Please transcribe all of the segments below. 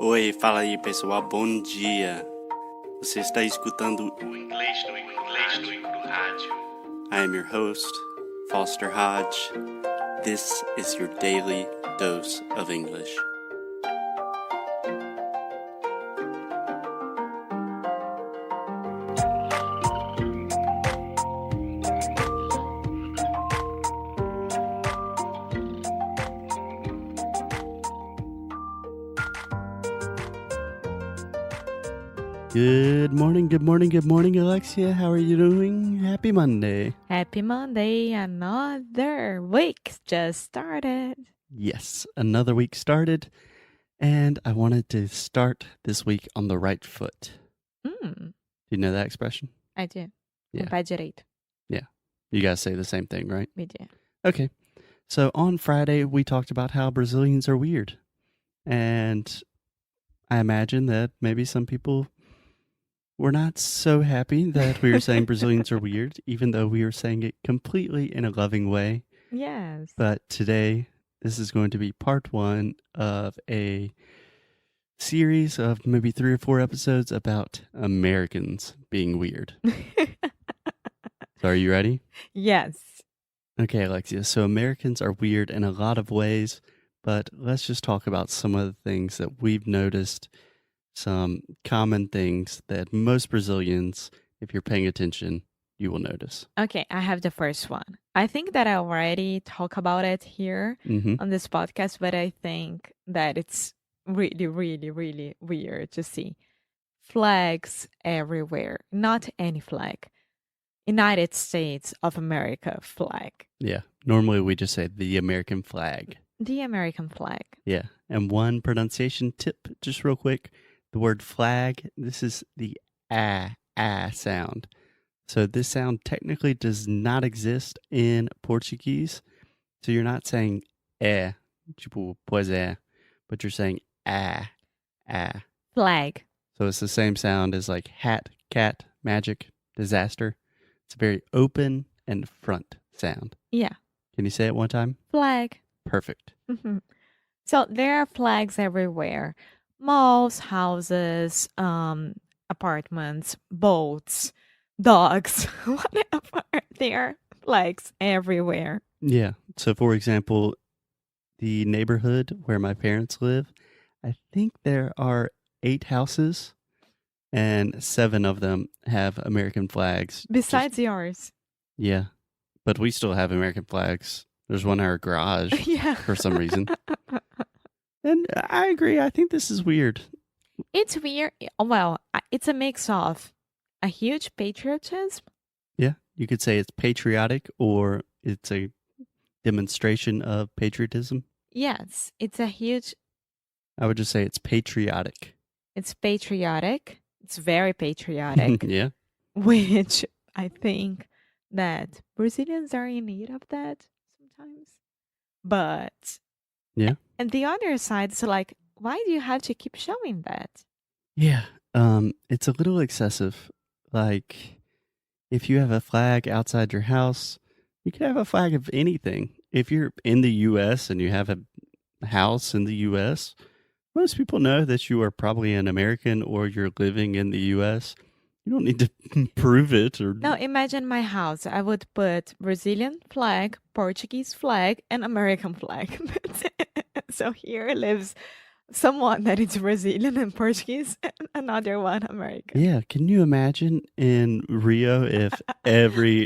Oi, fala aí pessoal, bom dia. Você está escutando o Inglês no Rádio. I am your host, Foster Hodge. This is your daily dose of English. Good morning, Alexia. How are you doing? Happy Monday. Happy Monday. Another week just started. Yes, another week started, and I wanted to start this week on the right foot. Do you know that expression? I do. Yeah. Com pé direito. Yeah. You guys say the same thing, right? We do. Okay. So on Friday, we talked about how Brazilians are weird. And I imagine that maybe some people were not so happy that we were saying Brazilians are weird, even though we were saying it completely in a loving way. Yes. But today, this is going to be part one of a series of maybe 3 or 4 episodes about Americans being weird. So are you ready? Yes. Okay, Alexia. So Americans are weird in a lot of ways, but let's just talk about some of the things that we've noticed, some common things that most Brazilians, if you're paying attention, you will notice. Okay, I have the first one. I think that I already talk about it here on this podcast, but I think that it's really, really, really weird to see flags everywhere. Not any flag. United States of America flag. Yeah. Normally we just say the American flag. The American flag. Yeah. And one pronunciation tip, just real quick. The word flag, this is the sound. So this sound technically does not exist in Portuguese. So you're not saying tipo, pois é, but you're saying Flag. So it's the same sound as like hat, cat, magic, disaster. It's a very open and front sound. Yeah. Can you say it one time? Flag. Perfect. So there are flags everywhere. Malls, houses, apartments, boats, dogs, whatever. There are flags everywhere. Yeah. So for example, the neighborhood where my parents live, I think there are 8 houses and 7 of them have American flags. Besides yours. Yeah. But we still have American flags. There's one in our garage for some reason. And I agree. I think this is weird. It's weird. Well, it's a mix of a huge patriotism. Yeah. You could say it's patriotic or it's a demonstration of patriotism. Yes. It's a huge... I would just say it's patriotic. It's patriotic. It's very patriotic. Yeah. Which I think that Brazilians are in need of that sometimes. But... Yeah. And the other side is like, why do you have to keep showing that? Yeah. It's a little excessive. Like, if you have a flag outside your house, you could have a flag of anything. If you're in the U.S. and you have a house in the U.S., most people know that you are probably an American or you're living in the U.S. You don't need to prove it. Or No, imagine my house. I would put Brazilian flag, Portuguese flag, and American flag. That's it. So here lives someone that is Brazilian and Portuguese, and another one American. Yeah, can you imagine in Rio if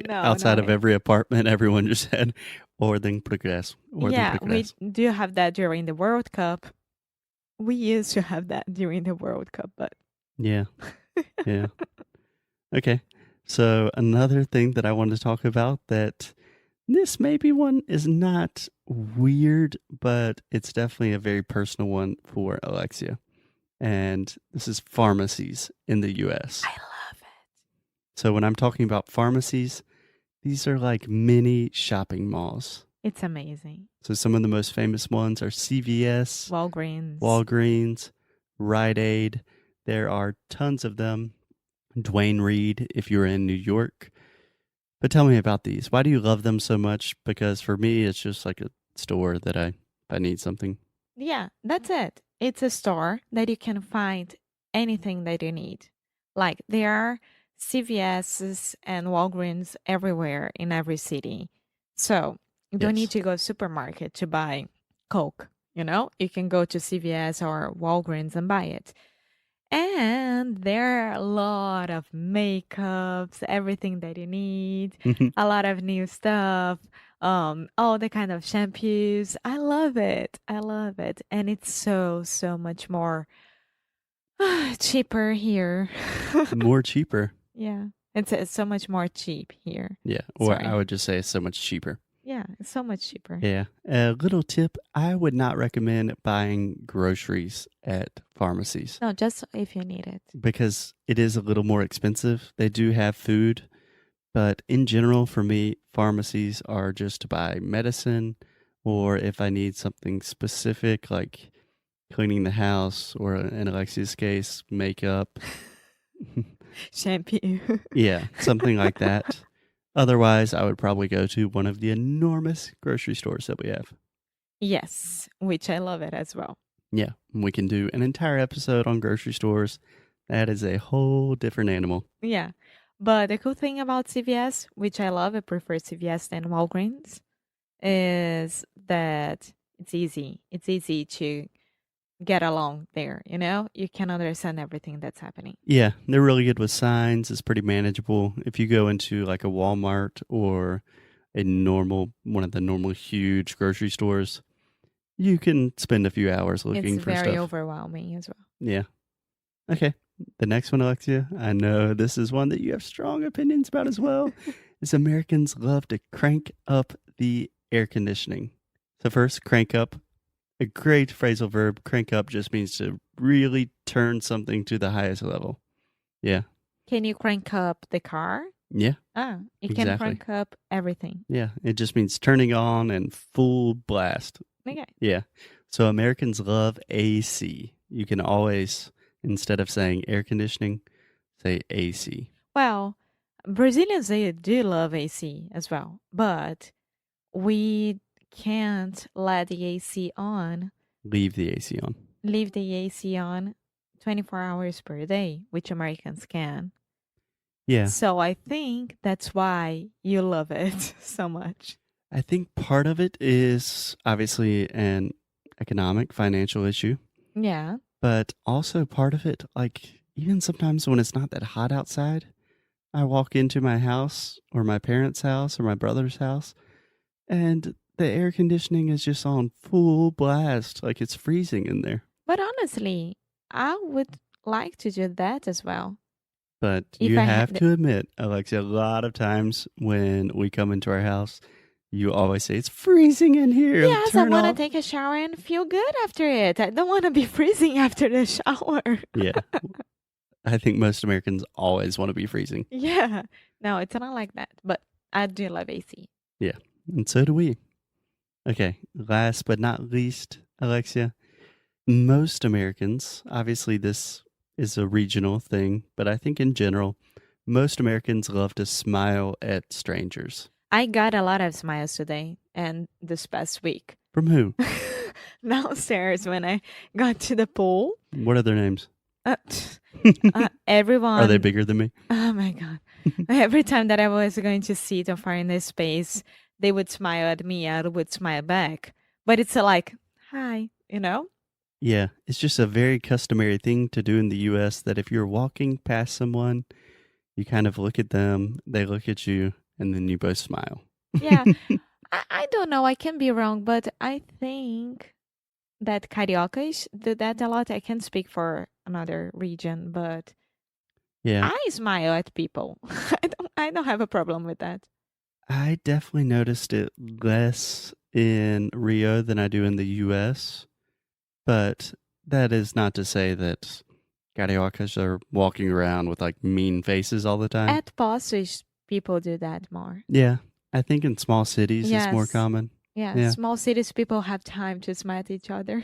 outside of every apartment, everyone just had Ordem Progresso. Yeah, we do have that during the World Cup. We used to have that during the World Cup, but... Yeah, yeah. Okay, so another thing that I wanted to talk about that this maybe one is not weird, but it's definitely a very personal one for Alexia. And this is pharmacies in the U.S. I love it. So when I'm talking about pharmacies, these are like mini shopping malls. It's amazing. So some of the most famous ones are CVS, Walgreens, Rite Aid. There are tons of them. Dwayne Reed, if you're in New York. But tell me about these. Why do you love them so much? Because for me, it's just like a store that I need something. Yeah, that's it. it's a store that you can find anything that you need. Like there are CVS's and Walgreens everywhere in every city. So you don't need Yes. to go to supermarket to buy Coke, You can go to CVS or Walgreens and buy it. And there are a lot of makeups, everything that you need, a lot of new stuff, all the kind of shampoos. I love it. I love it. And it's so much more cheaper here. More cheaper. Yeah. It's so much more cheap here. Yeah. Or Sorry. I would just say it's so much cheaper. Yeah, it's so much cheaper. Yeah. A little tip, I would not recommend buying groceries at pharmacies. No, just if you need it. Because it is a little more expensive. They do have food, but in general, for me, pharmacies are just to buy medicine, or if I need something specific like cleaning the house, or in Alexia's case, makeup. Shampoo. Yeah, something like that. Otherwise, I would probably go to one of the enormous grocery stores that we have. Yes, which I love it as well. Yeah, we can do an entire episode on grocery stores. That is a whole different animal. Yeah, but the cool thing about CVS, which I love, I prefer CVS than Walgreens, is that it's easy. It's easy to get along there, You can understand everything that's happening. Yeah, they're really good with signs. It's pretty manageable. If you go into like a Walmart or one of the normal huge grocery stores, you can spend a few hours looking for stuff. It's very overwhelming as well. Yeah. Okay. The next one, Alexia, I know this is one that you have strong opinions about as well, is Americans love to crank up the air conditioning. So first, crank up. A great phrasal verb. Crank up just means to really turn something to the highest level. Yeah. Can you crank up the car? Yeah. You can crank up everything. Yeah. It just means turning on and full blast. Okay. Yeah. So Americans love AC. You can always, instead of saying air conditioning, say AC. Well, Brazilians, they do love AC as well, but we can't let the AC on. Leave the AC on. Leave the AC on 24 hours per day, which Americans can. Yeah. So I think that's why you love it so much. I think part of it is obviously an economic, financial issue. Yeah. But also part of it, like even sometimes when it's not that hot outside, I walk into my house or my parents' house or my brother's house, and the air conditioning is just on full blast, like it's freezing in there. But honestly, I would like to do that as well. But you have to admit, Alexia, a lot of times when we come into our house, you always say, it's freezing in here. Yes, I want to take a shower and feel good after it. I don't want to be freezing after the shower. Yeah. I think most Americans always want to be freezing. Yeah. No, it's not like that. But I do love AC. Yeah. And so do we. Okay. Last but not least, Alexia, most Americans, obviously this is a regional thing, but I think in general, most Americans love to smile at strangers. I got a lot of smiles today and this past week. From who? Downstairs when I got to the pool. What are their names? Everyone. Are they bigger than me? Oh my God. Every time that I was going to sit or find a space, they would smile at me. I would smile back. But it's like, hi, Yeah, it's just a very customary thing to do in the U.S. that if you're walking past someone, you kind of look at them, they look at you, and then you both smile. Yeah. I don't know. I can be wrong, but I think that Cariocas do that a lot. I can't speak for another region, but yeah, I smile at people. I don't have a problem with that. I definitely noticed it less in Rio than I do in the U.S., but that is not to say that Cariocas are walking around with like mean faces all the time. At Poços, people do that more. Yeah, I think in small cities it's more common. Yeah, small cities, people have time to smile at each other.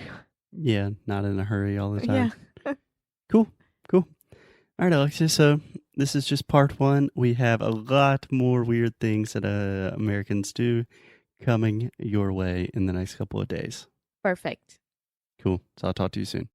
Yeah, not in a hurry all the time. Yeah. Cool. All right, Alexia, so this is just part one. We have a lot more weird things that Americans do coming your way in the next couple of days. Perfect. Cool. So I'll talk to you soon.